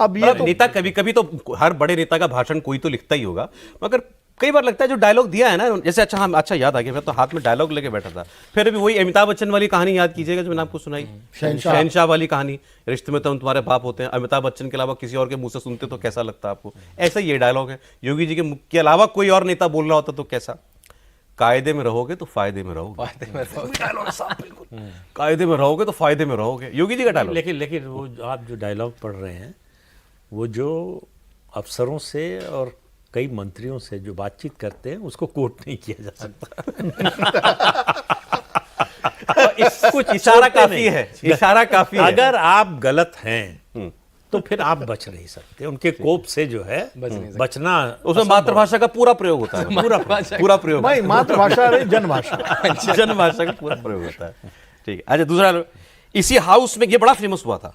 अब ये तो नेता कभी कभी तो हर बड़े नेता का भाषण कोई तो लिखता ही होगा, मगर कई बार लगता है जो डायलॉग दिया है ना, जैसे अच्छा हाँ अच्छा याद आ गया, मैं तो हाथ में डायलॉग लेके बैठा था, फिर अभी वही अमिताभ बच्चन वाली कहानी याद कीजिएगा जो मैंने आपको सुनाई, शहनशाह वाली कहानी, रिश्ते में तो हम तुम्हारे बाप होते हैं, अमिताभ बच्चन के अलावा किसी और के मुंह से सुनते तो कैसा लगता आपको, ऐसा ये डायलॉग है। योगी जी के अलावा कोई और नेता बोल रहा होता तो कैसा, कायदे में रहोगे तो फायदे में रहोगे, कायदे में रहोगे तो फायदे में रहोगे, योगी जी का डायलॉग। लेकिन वो आप जो डायलॉग पढ़ रहे हैं वो जो अफसरों से और कई मंत्रियों से जो बातचीत करते हैं उसको कोट नहीं किया जा सकता। कुछ इशारा काफी है, इशारा काफी है। अगर आप गलत हैं तो फिर आप बच नहीं सकते, उनके कोप से जो है बचना, उसमें मातृभाषा का पूरा प्रयोग होता है, पूरा प्रयोग, भाई मातृभाषा नहीं जनभाषा, जनभाषा का पूरा प्रयोग होता है। ठीक है, अच्छा दूसरा, इसी हाउस में ये बड़ा फेमस हुआ था,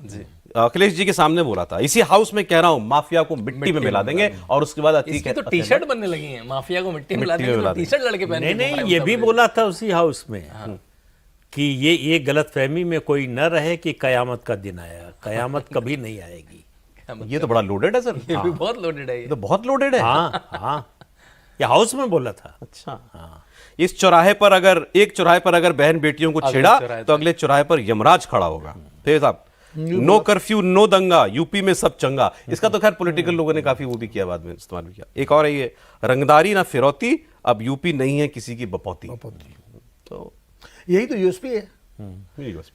अखिलेश जी के सामने बोला था, इसी हाउस में कह रहा हूं माफिया को मिट्टी में मिला देंगे, और उसके बाद इसकी तो टी शर्ट बनने लगी है, माफिया को मिट्टी में मिला देंगे, तो टी शर्ट लड़के पहने। नहीं ये भी बोला था उसी हाउस में कि ये गलतफहमी में कोई न रहे कि कयामत का दिन आया, कयामत कभी नहीं आएगी। ये तो बड़ा लोडेड है सर, ये भी बहुत लोडेड है, ये तो बहुत लोडेड है। हाँ ये हाउस में बोला था। अच्छा हाँ, इस चौराहे पर अगर एक चौराहे पर अगर बहन बेटियों को छेड़ा तो अगले चौराहे पर यमराज खड़ा होगा। फिर साहब, नो कर्फ्यू नो दंगा, यूपी में सब चंगा। इसका तो खैर पॉलिटिकल लोगों ने काफी वो भी किया, बाद में इस्तेमाल भी किया। एक और है ये, रंगदारी ना फिरौती, अब यूपी नहीं है किसी की बपौती। तो यही तो यूएसपी है,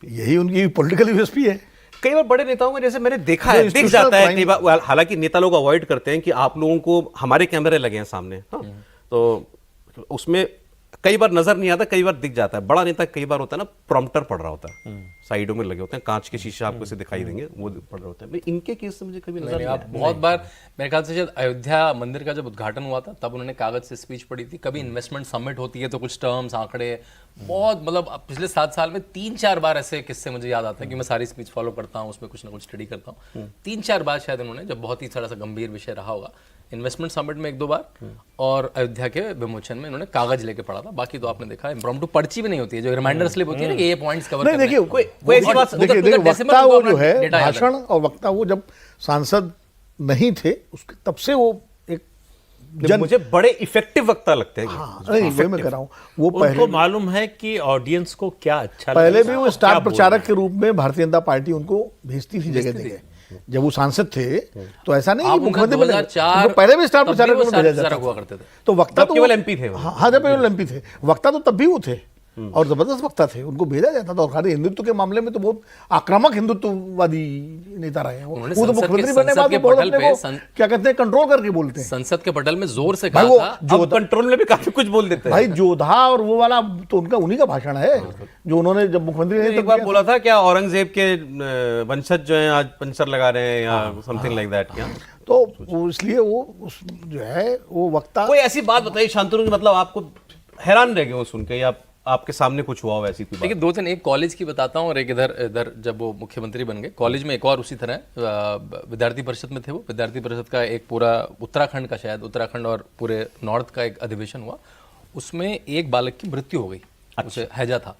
यही उनकी पॉलिटिकल यूएसपी है। कई बार बड़े नेताओं में जैसे मैंने देखा है, दिख जाता है कई बार, हालांकि नेता लोग अवॉइड करते हैं कि आप लोगों को, हमारे कैमरे लगे हैं सामने, हाँ, तो उसमें कई बार नजर नहीं आता, कई बार दिख जाता है। बड़ा नेता कई बार होता है ना, प्रॉम्प्टर पढ़ रहा होता है, साइडों में लगे होते हैं, कांच के शीशे आपको से दिखाई देंगे, वो पढ़ रहे होते हैं। इनके केस से मुझे कभी नजर नहीं आया। बहुत बार मेरे ख्याल से शायद अयोध्या मंदिर का जब उद्घाटन हुआ था तब उन्होंने कागज से स्पीच पढ़ी थी। कभी इन्वेस्टमेंट समिट होती है तो कुछ टर्म्स आंकड़े, बहुत मतलब पिछले 7 साल में 3-4 बार ऐसे किस्से मुझे याद आते हैं कि मैं सारी स्पीच फॉलो करता हूँ, उसमें कुछ ना कुछ स्टडी करता हूँ। 3-4 बार शायद उन्होंने, जब बहुत ही थोड़ा सा गंभीर विषय रहा होगा, इन्वेस्टमेंट समिट में 1-2 बार, और अयोध्या के विमोचन में इन्होंने कागज लेके पढ़ा था। बाकी तो आपने देखा इम्प्रॉम्प्टू पर्ची भी नहीं होती है, जो रिमाइंडर स्लिप होती है ना कि ये पॉइंट्स कवर नहीं, देखिए कोई ऐसी बात, देखिए वक्ता वो जो है, भाषण और वक्ता वो जब सांसद नहीं थे उसके तब से वो एक मुझे बड़े इफेक्टिव वक्ता लगते हैं। हाँ, नहीं वही मैं कह रहा हूँ, वो उनको मालूम है कि ऑडियंस को क्या अच्छा पहले लगेगा भी वो और स्टार क्या प्रचारक के रूप में भारतीय जनता पार्टी उनको भेजती थी जगह जगह। जब वो सांसद थे तो ऐसा नहीं, मुख्यमंत्री बने, उनको पहले भी स्टार प्रचारक में भेजा जाता था। तो वक्ता तो केवल एमपी थे, हाँ जब केवल एमपी थे, वक्ता तो तब भी वो थे और जबरदस्त वक्ता थे, उनको भेजा जाता था। और खाली हिंदुत्व के मामले में तो बहुत आक्रामक हिंदुत्ववादी नेता रहे हैं वो तो मुख्यमंत्री बनने के बाद बहुत अपने को क्या कहते हैं, कंट्रोल करके बोलते हैं। संसद के पटल में जोर से कहा था, जो कंट्रोल में भी काफी कुछ बोल देते हैं भाई। जोधा और वो वाला तो उनका उन्हीं का भाषण है जो उन्होंने जब मुख्यमंत्री ने एक बार बोला था, क्या औरंगजेब के वंशज जो हैं आज पंचर लगा रहे हैं या समथिंग लाइक दैट। क्या तो इसलिए वो जो है वो वक्ता। कोई ऐसी बात बताइए शांतनु, मतलब आपको हैरान रह गए वो सुन के, या आपके सामने कुछ हुआ हो ऐसी कोई बात? देखिए 2-3 एक कॉलेज की बताता हूँ और एक इधर जब वो मुख्यमंत्री बन गए, कॉलेज में एक और उसी तरह विद्यार्थी परिषद में थे वो। विद्यार्थी परिषद का एक पूरा उत्तराखंड का, शायद उत्तराखंड और पूरे नॉर्थ का एक अधिवेशन हुआ। उसमें एक बालक की मृत्यु हो गई। उसे हैजा था,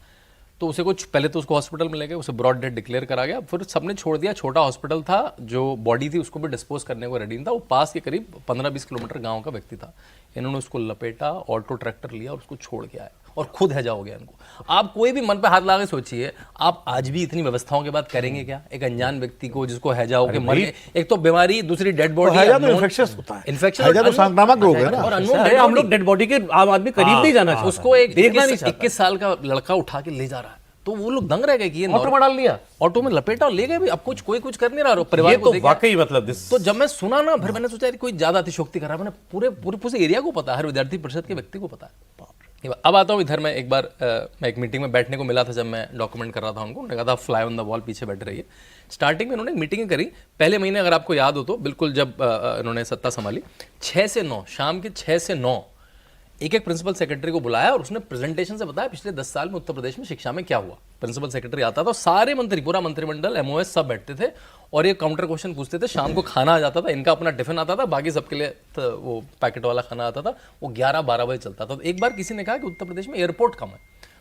तो उसे कुछ पहले तो उसको हॉस्पिटल में ले गए, उसे ब्रॉड डेड डिक्लेयर करा गया। फिर सबने छोड़ दिया, छोटा हॉस्पिटल था, जो बॉडी थी उसको भी डिस्पोज करने को रेडी नहीं था। वो पास के करीब 15-20 किलोमीटर गांव का व्यक्ति था। इन्होंने उसको लपेटा, ऑटो ट्रैक्टर लिया और उसको छोड़ के आए, और खुद हैजा हो गया इनको। आप कोई भी मन पे हाथ लगा के सोचिए, आप आज भी इतनी व्यवस्थाओं के बाद करेंगे क्या एक अनजान व्यक्ति को जिसको हैजा हो के मर गए? एक तो बीमारी, दूसरी डेड बॉडी, हैजा तो इन्फेक्शियस होता है, इन्फेक्शन हैजा तो संक्रामक रोग है ना। और हम लोग डेड बॉडी के आम आदमी करीब नहीं जाना चाहता, उसको एक देखना नहीं चाहता। 21 साल का लड़का उठा के ले जा रहा है, तो वो लोग दंग रह गए कि ये ऑटो में डाल लिया, ऑटो में लपेटा और ले गए भी। अब कोई कुछ कर नहीं रहा परिवार को। तो वाकई मतलब तो जब मैं सुना ना, फिर मैंने सोचा कोई ज्यादा अतिशोक्ति कर रहा है। मैंने पूरे एरिया को पता है, हर विद्यार्थी परिषद के व्यक्ति को पता है। अब आता हूँ इधर। मैं एक बार मैं एक मीटिंग में बैठने को मिला था, जब मैं डॉक्यूमेंट कर रहा था उनको। उन्होंने कहा था फ्लाई ऑन द वॉल पीछे बैठ रही है। स्टार्टिंग में उन्होंने मीटिंग करी पहले महीने, अगर आपको याद हो तो, बिल्कुल जब इन्होंने सत्ता संभाली, 6 से 9 शाम के 6 से 9 एक प्रिंसिपल सेक्रेटरी को बुलाया और उसने प्रेजेंटेशन से बताया पिछले 10 साल में उत्तर प्रदेश में शिक्षा में क्या हुआ। प्रिंसिपल सेक्रेटरी आता था, सारे मंत्री, पूरा मंत्रिमंडल, एमओएस सब बैठते थे और ये काउंटर क्वेश्चन पूछते थे। शाम को खाना आ जाता था, इनका अपना टिफिन आता था, बाकी सबके लिए वो पैकेट वाला खाना आता था। वो 11-12 बजे चलता था। तो एक बार किसी ने कहा कि उत्तर प्रदेश में एयरपोर्ट कम है,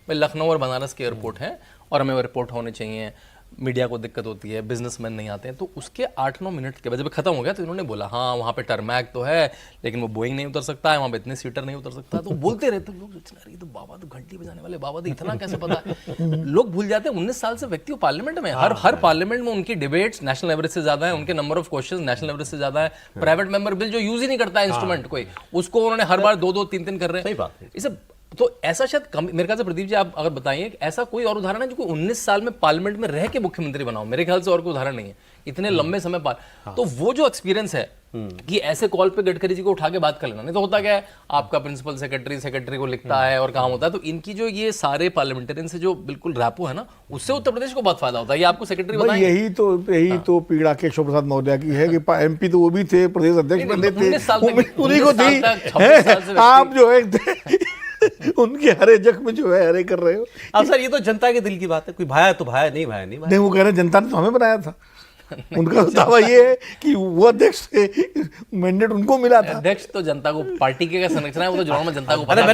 भाई लखनऊ और बनारस के एयरपोर्ट हैं और हमें एयरपोर्ट होने चाहिए। मीडिया को दिक्कत होती है, बिजनेसमैन नहीं आते हैं, तो उसके 8-9 मिनट के बाद जब खत्म हो गया तो इन्होंने बोला हाँ वहाँ पे टर्मैक तो है लेकिन वो बोइंग नहीं उतर सकता है, वहाँ पे इतने सीटर नहीं उतर सकता, तो बोलते रहते लोग, अरे तो बाबा तो घंटी बजाने वाले बाबा तो इतना कैसे पता है। लोग भूल जाते हैं 19 साल से व्यक्ति पार्लियामेंट में, हर पार्लियामेंट में उनकी डिबेट्स नेशनल एवरेज से ज्यादा है, उनके number of question national average से ज्यादा है। प्राइवेट मेंबर बिल जो यूज ही नहीं करता है इंस्ट्रूमेंट कोई, उसको उन्होंने हर बार 2-2 3-3 कर रहे हैं। सही बात है। इसे तो ऐसा शायद मेरे ख्याल से प्रदीप जी आप अगर बताइए कि ऐसा कोई और उदाहरण है जो कोई 19 साल में पार्लियामेंट में रह के मुख्यमंत्री बनाओ, मेरे ख्याल से और कोई उदाहरण नहीं है इतने लंबे समय बाद। तो वो जो एक्सपीरियंस है कि ऐसे कॉल पे गडकरी जी को उठा के बात कर लेना, नहीं तो होता क्या है आपका प्रिंसिपल सेक्रेटरी को लिखता है और काम होता है, तो इनकी जो ये सारे पार्लियामेंटेरियन से जो बिल्कुल रैपो है ना, उससे उत्तर प्रदेश को बहुत फायदा होता है। ये आपको सेक्रेटरी भाई बताएंगे। यही तो पीड़ा केशव प्रसाद मौर्य की है कि एमपी तो वो भी थे, प्रदेश अध्यक्ष बने थे, 19 साल तक, उन्हीं को 19 साल तक, 26 साल से थी। आप जो है उनके हरे जख्म जो है हरे कर रहे हो। अब सर ये तो जनता के दिल की बात है, कोई भाया तो भाया, नहीं भाया नहीं भाया। नहीं, वो कह रहे हैं जनता ने तो हमें बनाया था। उनका तो दावा ये है कि वो अध्यक्ष थे, मैंडेट उनको मिला था। अध्यक्ष तो जनता को, पार्टी के संरचना है वो तो चुनाव में जनता को अरे पता है।